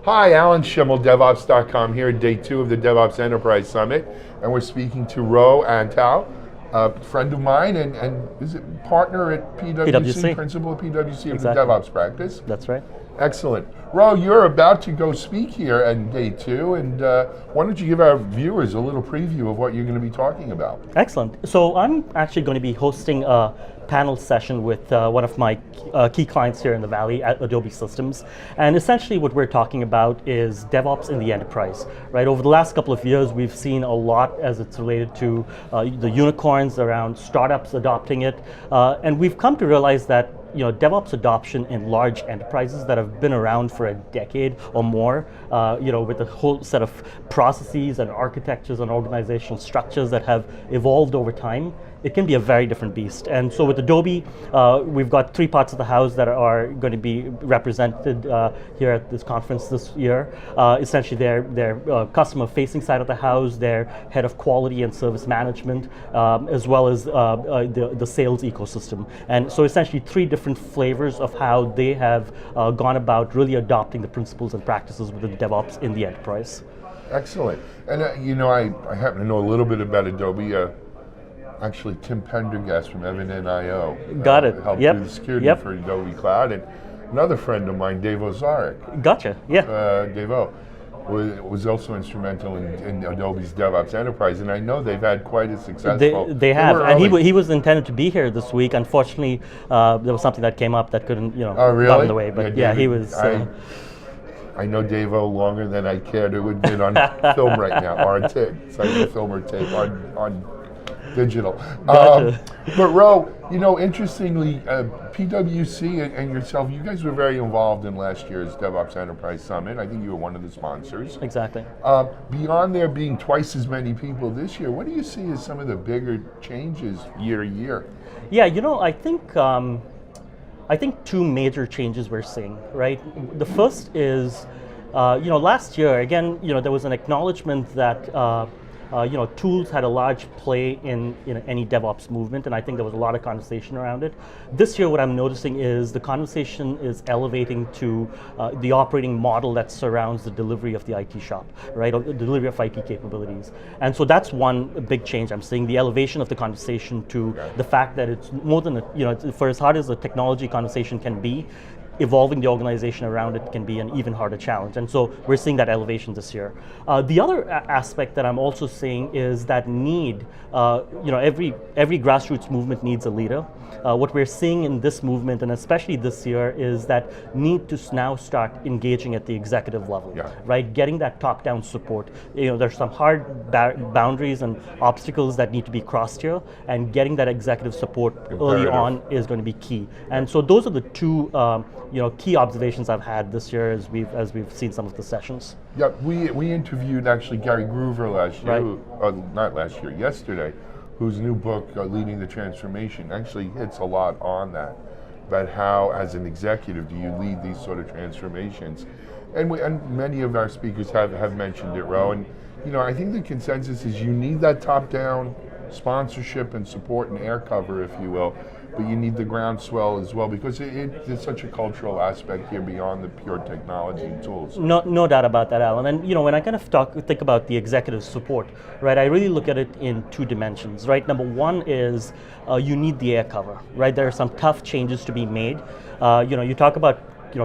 Hi, Alan Schimmel, DevOps.com here, day 2 of the DevOps Enterprise Summit, and we're speaking to Antao, a friend of mine, and is it partner at PwC, principal at PwC of the DevOps practice? That's right. Excellent. Ro, you're about to go speak here on day 2, and why don't you give our viewers a little preview of what you're going to be talking about? Excellent. So I'm actually going to be hosting a panel session with one of my key clients here in the Valley at Adobe Systems. And essentially what we're talking about is DevOps in the enterprise, right? Over the last couple of years, we've seen a lot as it's related to the unicorns around startups adopting it. And we've come to realize that DevOps adoption in large enterprises that have been around for a decade or more, with a whole set of processes and architectures and organizational structures that have evolved over time, it can be a very different beast. And so with Adobe, we've got 3 parts of the house that are going to be represented here at this conference this year. Essentially, their customer-facing side of the house, their head of quality and service management, as well as the sales ecosystem. And so essentially 3 different flavors of how they have gone about really adopting the principles and practices within DevOps in the enterprise. Excellent. And I happen to know a little bit about Adobe. Actually, Tim Pendergast from Evan.io Got it. helped do the security for Adobe Cloud, and another friend of mine, Dave Ozarek. Gotcha. Yeah. Dave O was also instrumental in Adobe's DevOps Enterprise, and I know they've had quite a successful. They have, and he was intended to be here this week. Unfortunately, there was something that came up that couldn't, oh, really? got in the way. But yeah, David, he was. I know Dave O longer than I cared to admit on film right now, or on tape. It's like film or tape on digital. Gotcha. But Ro, interestingly, PwC and yourself, you guys were very involved in last year's DevOps Enterprise Summit. I think you were one of the sponsors. Exactly. Beyond there being twice as many people this year, what do you see as some of the bigger changes year to year? Yeah, I think 2 major changes we're seeing, right? The first is, last year, again, there was an acknowledgement that tools had a large play in any DevOps movement, and I think there was a lot of conversation around it. This year, what I'm noticing is the conversation is elevating to the operating model that surrounds the delivery of the IT shop, right, or the delivery of IT capabilities. And so that's one big change I'm seeing, the elevation of the conversation to the fact that it's more than, for as hard as a technology conversation can be, evolving the organization around it can be an even harder challenge. And so we're seeing that elevation this year. The other aspect that I'm also seeing is that need, every grassroots movement needs a leader. What we're seeing in this movement, and especially this year, is that need to now start engaging at the executive level, right? Getting that top-down support. There's some hard boundaries and obstacles that need to be crossed here, and getting that executive support early on is going to be key. And so those are the 2 key observations I've had this year as we've seen some of the sessions. Yeah, we interviewed actually Gary Groover last year, not last year, yesterday, whose new book, Leading the Transformation, actually hits a lot on that, about how, as an executive, do you lead these sort of transformations. And many of our speakers have mentioned it, Ro, and I think the consensus is you need that top-down sponsorship and support and air cover, if you will, but you need the groundswell as well, because it's such a cultural aspect here beyond the pure technology and tools. No doubt about that, Alan. And when I kind of think about the executive support, right, I really look at it in 2 dimensions, right? Number 1 is you need the air cover, right? There are some tough changes to be made. You talk about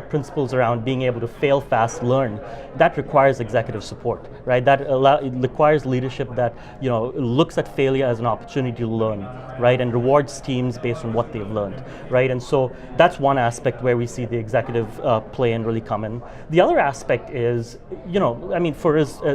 principles around being able to fail fast, learn. That requires executive support, right? It requires leadership that looks at failure as an opportunity to learn, right, and rewards teams based on what they've learned, right? And so that's one aspect where we see the executive play and really come in. The other aspect is,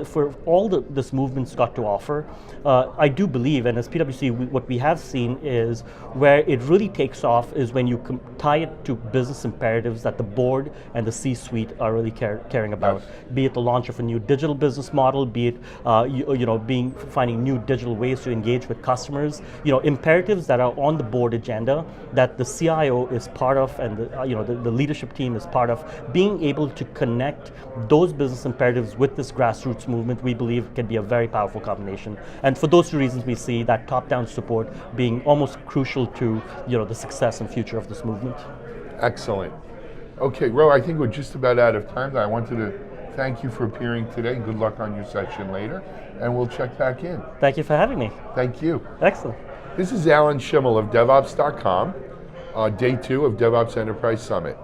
for all this movement's got to offer, I do believe, and as PwC, what we have seen is where it really takes off is when you tie it to business imperatives that the board and the C-suite are really caring about. Be it the launch of a new digital business model, be it finding new digital ways to engage with customers. Imperatives that are on the board agenda that the CIO is part of, and the leadership team is part of. Being able to connect those business imperatives with this grassroots movement, we believe, can be a very powerful combination. And for those 2 reasons, we see that top-down support being almost crucial to the success and future of this movement. Excellent. Okay, Ro, I think we're just about out of time. I wanted to thank you for appearing today. Good luck on your session later, and we'll check back in. Thank you for having me. Thank you. Excellent. This is Alan Schimmel of DevOps.com, day 2 of DevOps Enterprise Summit.